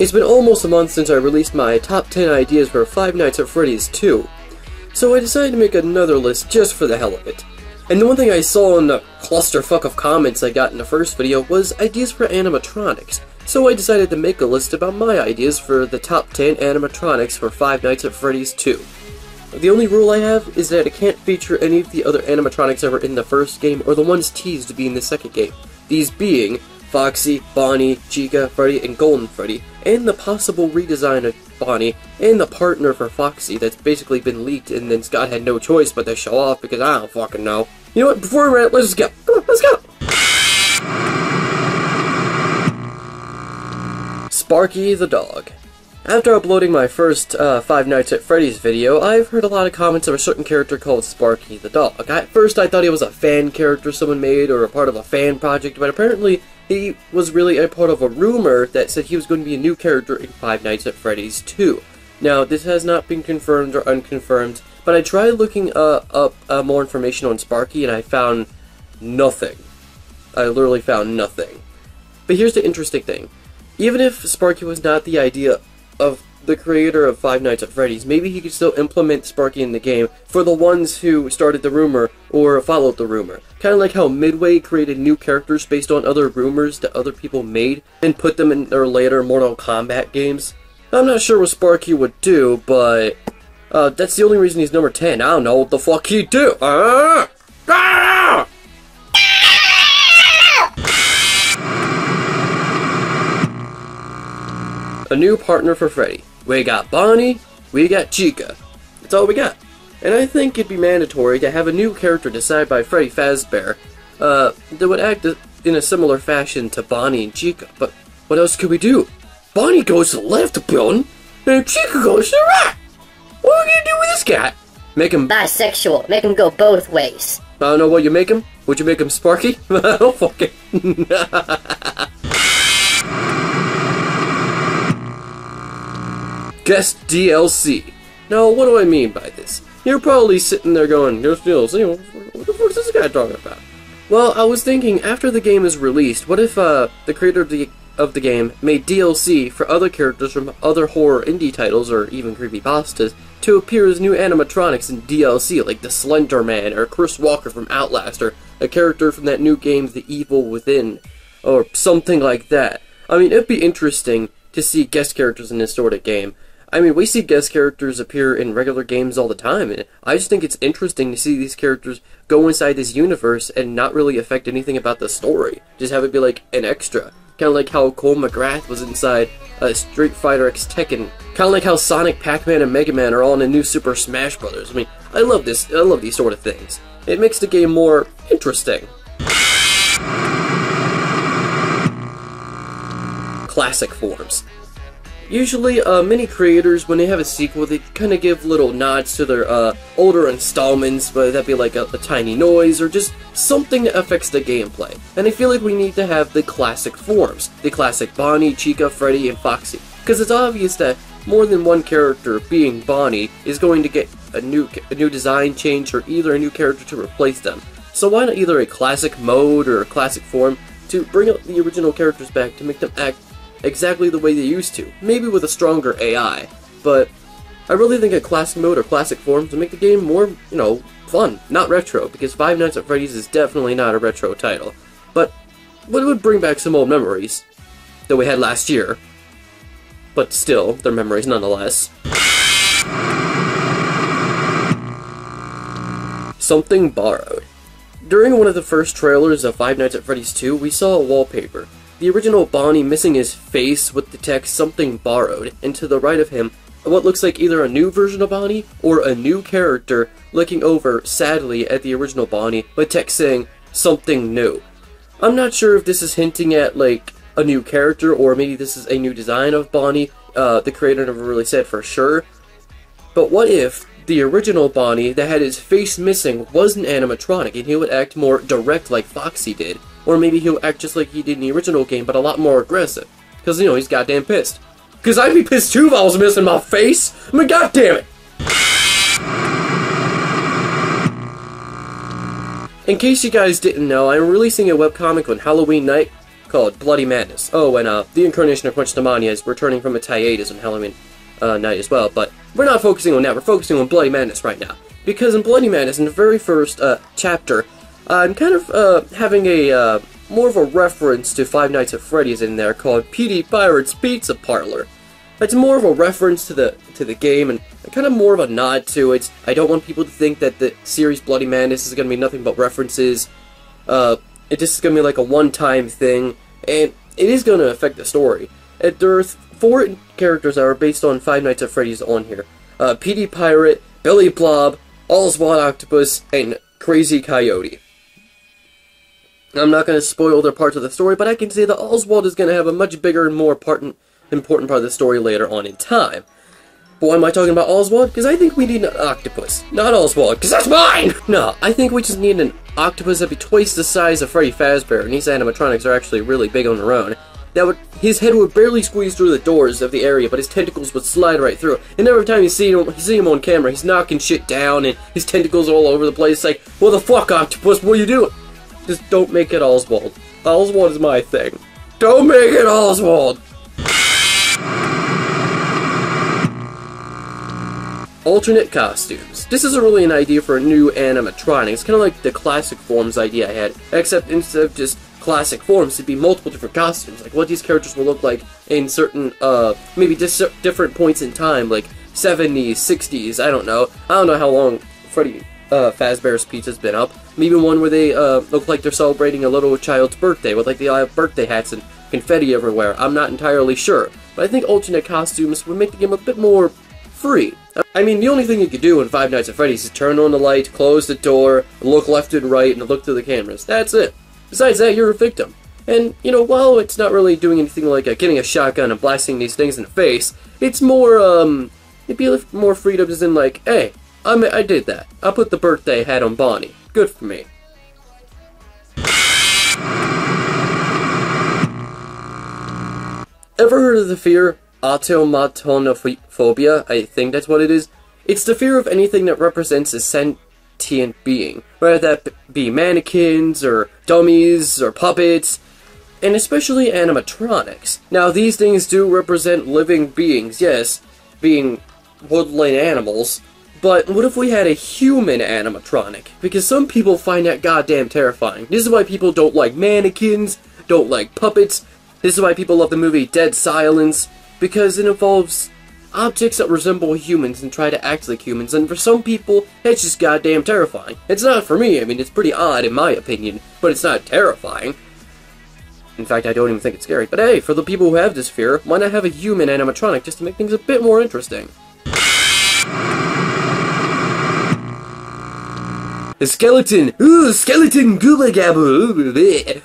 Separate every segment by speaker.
Speaker 1: It's been almost a month since I released my top 10 ideas for Five Nights at Freddy's 2, so I decided to make another list just for the hell of it. And the one thing I saw in the clusterfuck of comments I got in the first video was ideas for animatronics, so I decided to make a list about my ideas for the top 10 animatronics for Five Nights at Freddy's 2. The only rule I have is that it can't feature any of the other animatronics ever in the first game or the ones teased to be in the second game, these being Foxy, Bonnie, Chica, Freddy, and Golden Freddy, and the possible redesign of Bonnie, and the partner for Foxy that's basically been leaked and then Scott had no choice but to show off because I don't fucking know. You know what, before we rant, let's just go. Come on, let's go! Sparky the dog. After uploading my first Five Nights at Freddy's video, I've heard a lot of comments of a certain character called Sparky the dog. At first I thought he was a fan character someone made or a part of a fan project, but apparently he was really a part of a rumor that said he was going to be a new character in Five Nights at Freddy's 2. Now, this has not been confirmed or unconfirmed, but I tried looking up more information on Sparky and I found nothing. I literally found nothing. But here's the interesting thing. Even if Sparky was not the idea of the creator of Five Nights at Freddy's, maybe he could still implement Sparky in the game for the ones who started the rumor or followed the rumor. Kind of like how Midway created new characters based on other rumors that other people made and put them in their later Mortal Kombat games. I'm not sure what Sparky would do, but that's the only reason he's number 10. I don't know what the fuck he'd do. A new partner for Freddy. We got Bonnie, we got Chica. That's all we got. And I think it'd be mandatory to have a new character designed by Freddy Fazbear that would act in a similar fashion to Bonnie and Chica. But what else could we do? Bonnie goes to the left, Bill, and Chica goes to the right. What are we gonna do with this guy? Make him
Speaker 2: bisexual. Make him go both ways.
Speaker 1: I don't know what you make him. Would you make him Sparky? I don't fucking. Guest DLC. Now, what do I mean by this? You're probably sitting there going, Guest DLC? What the fuck is this guy talking about? Well, I was thinking, after the game is released, what if the creator of the game made DLC for other characters from other horror indie titles, or even creepypastas, to appear as new animatronics in DLC, like the Slender Man, or Chris Walker from Outlast, or a character from that new game, The Evil Within, or something like that. I mean, it'd be interesting to see guest characters in this sort of game. I mean, we see guest characters appear in regular games all the time, and I just think it's interesting to see these characters go inside this universe and not really affect anything about the story. Just have it be like an extra. Kind of like how Cole McGrath was inside Street Fighter X Tekken. Kind of like how Sonic, Pac-Man, and Mega Man are all in a new Super Smash Bros. I mean, I love this. I love these sort of things. It makes the game more interesting. Classic forms. Usually, many creators, when they have a sequel, they kind of give little nods to their older installments, whether that be like a tiny noise or just something that affects the gameplay. And I feel like we need to have the classic forms, the classic Bonnie, Chica, Freddy, and Foxy. Because it's obvious that more than one character, being Bonnie, is going to get a new design change or either a new character to replace them. So why not either a classic mode or a classic form to bring out the original characters back to make them act exactly the way they used to, maybe with a stronger AI, but I really think a classic mode or classic form to make the game more, you know, fun, not retro, because Five Nights at Freddy's is definitely not a retro title, but it would bring back some old memories that we had last year, but still, they're memories nonetheless. Something borrowed. During one of the first trailers of Five Nights at Freddy's 2, we saw a wallpaper. The original Bonnie missing his face with the text "something borrowed," and to the right of him, what looks like either a new version of Bonnie or a new character looking over sadly at the original Bonnie with text saying "something new." I'm not sure if this is hinting at like a new character or maybe this is a new design of Bonnie. The creator never really said for sure. But what if the original Bonnie that had his face missing was an animatronic and he would act more direct like Foxy did? Or maybe he'll act just like he did in the original game, but a lot more aggressive. Because, you know, he's goddamn pissed. Because I'd be pissed too if I was missing my face! I mean, goddammit! In case you guys didn't know, I'm releasing a webcomic on Halloween night called Bloody Madness. Oh, and the incarnation of Quench is returning from its hiatus on Halloween night as well, but we're not focusing on that, we're focusing on Bloody Madness right now. Because in Bloody Madness, in the very first chapter, I'm kind of having a more of a reference to Five Nights at Freddy's in there called PD Pirate's Pizza Parlor. It's more of a reference to the game and kind of more of a nod to it. I don't want people to think that the series Bloody Madness is going to be nothing but references. It just is going to be like a one-time thing, and it is going to affect the story. There are 4 characters that are based on Five Nights at Freddy's on here. PD Pirate, Billy Blob, Oswald Octopus, and Crazy Coyote. I'm not going to spoil their parts of the story, but I can say that Oswald is going to have a much bigger and more important part of the story later on in time. But why am I talking about Oswald? Because I think we need an octopus, not Oswald, because that's mine! No, I think we just need an octopus that'd be twice the size of Freddy Fazbear, and these animatronics are actually really big on their own. His head would barely squeeze through the doors of the area, but his tentacles would slide right through. And every time you see him on camera, he's knocking shit down, and his tentacles are all over the place. Like, what the fuck, octopus? What are you doing? Just don't make it Oswald. Oswald is my thing. Don't make it Oswald! Alternate costumes. This isn't really an idea for a new animatronic. It's kind of like the classic forms idea I had, except instead of just classic forms, it'd be multiple different costumes, like what these characters will look like in certain, maybe different points in time, like 70s, 60s, I don't know how long Freddy Fazbear's Pizza's been up. Maybe one where they look like they're celebrating a little child's birthday with like the birthday hats and confetti everywhere. I'm not entirely sure, but I think alternate costumes would make the game a bit more free. I mean, the only thing you could do in Five Nights at Freddy's is turn on the light, close the door, look left and right, and look through the cameras. That's it. Besides that, you're a victim. And, you know, while it's not really doing anything like getting a shotgun and blasting these things in the face, it's more, it'd be more freedom as in like, hey, I did that. I put the birthday hat on Bonnie. Good for me. Ever heard of the fear automatonophobia? I think that's what it is. It's the fear of anything that represents a sentient being, whether that be mannequins, or dummies, or puppets, and especially animatronics. Now, these things do represent living beings, yes, being woodland animals, but what if we had a human animatronic? Because some people find that goddamn terrifying. This is why people don't like mannequins, don't like puppets. This is why people love the movie Dead Silence, because it involves objects that resemble humans and try to act like humans, and for some people, it's just goddamn terrifying. It's not for me. I mean, it's pretty odd in my opinion, but it's not terrifying. In fact, I don't even think it's scary. But hey, for the people who have this fear, why not have a human animatronic just to make things a bit more interesting? The skeleton! Ooh, skeleton gooba gabba!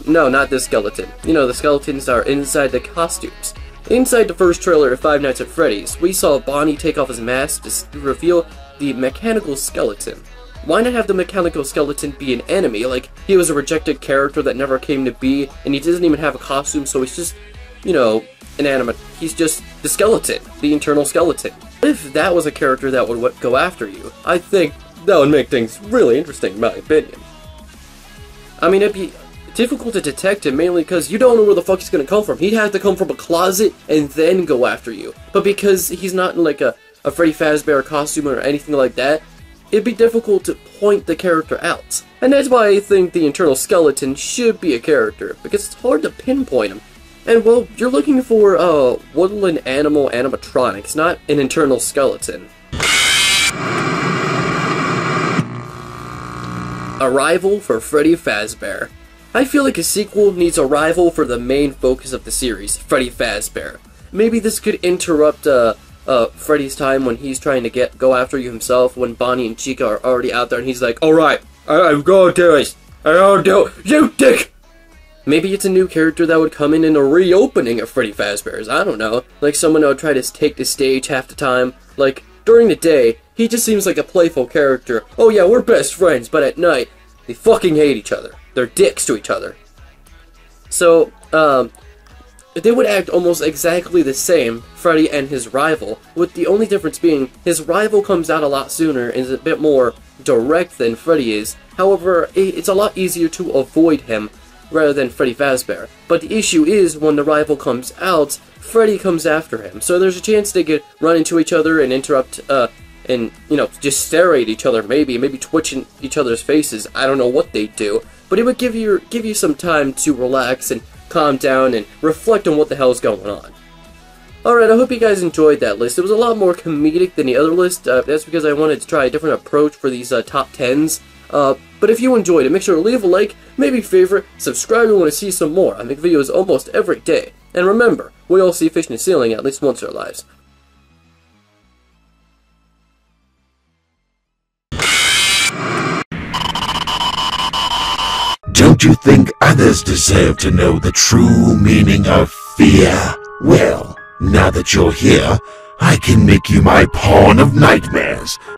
Speaker 1: No, not this skeleton. You know, the skeletons are inside the costumes. Inside the first trailer of Five Nights at Freddy's, we saw Bonnie take off his mask to reveal the mechanical skeleton. Why not have the mechanical skeleton be an enemy? Like, he was a rejected character that never came to be, and he doesn't even have a costume, so he's just, you know, he's just the skeleton, the internal skeleton. If that was a character that would go after you, I think that would make things really interesting, in my opinion. I mean, it'd be difficult to detect him, mainly because you don't know where the fuck he's gonna come from. He'd have to come from a closet and then go after you. But because he's not in like a Freddy Fazbear costume or anything like that, it'd be difficult to point the character out. And that's why I think the internal skeleton should be a character, because it's hard to pinpoint him. And well, you're looking for woodland animal animatronics, not an internal skeleton. A rival for Freddy Fazbear. I feel like a sequel needs a rival for the main focus of the series, Freddy Fazbear. Maybe this could interrupt Freddy's time when he's trying to go after you himself, when Bonnie and Chica are already out there and he's like, alright, I'm going to do it. I'm going to do it. You dick! Maybe it's a new character that would come in a reopening of Freddy Fazbear's. I don't know. Like someone that would try to take the stage half the time. Like, during the day, he just seems like a playful character. Oh yeah, we're best friends, but at night, they fucking hate each other. They're dicks to each other. So, they would act almost exactly the same, Freddy and his rival, with the only difference being his rival comes out a lot sooner and is a bit more direct than Freddy is. However, it's a lot easier to avoid him rather than Freddy Fazbear. But the issue is, when the rival comes out, Freddy comes after him. So there's a chance they could run into each other and interrupt, and, you know, just stare at each other, maybe twitch in each other's faces. I don't know what they do. But it would give you some time to relax and calm down and reflect on what the hell is going on. Alright, I hope you guys enjoyed that list. It was a lot more comedic than the other list. That's because I wanted to try a different approach for these top 10s. But if you enjoyed it, make sure to leave a like, maybe favorite, subscribe if you want to see some more. I make videos almost every day. And remember, we all see fish in the ceiling at least once in our lives.
Speaker 3: Don't you think others deserve to know the true meaning of fear? Well, now that you're here, I can make you my pawn of nightmares.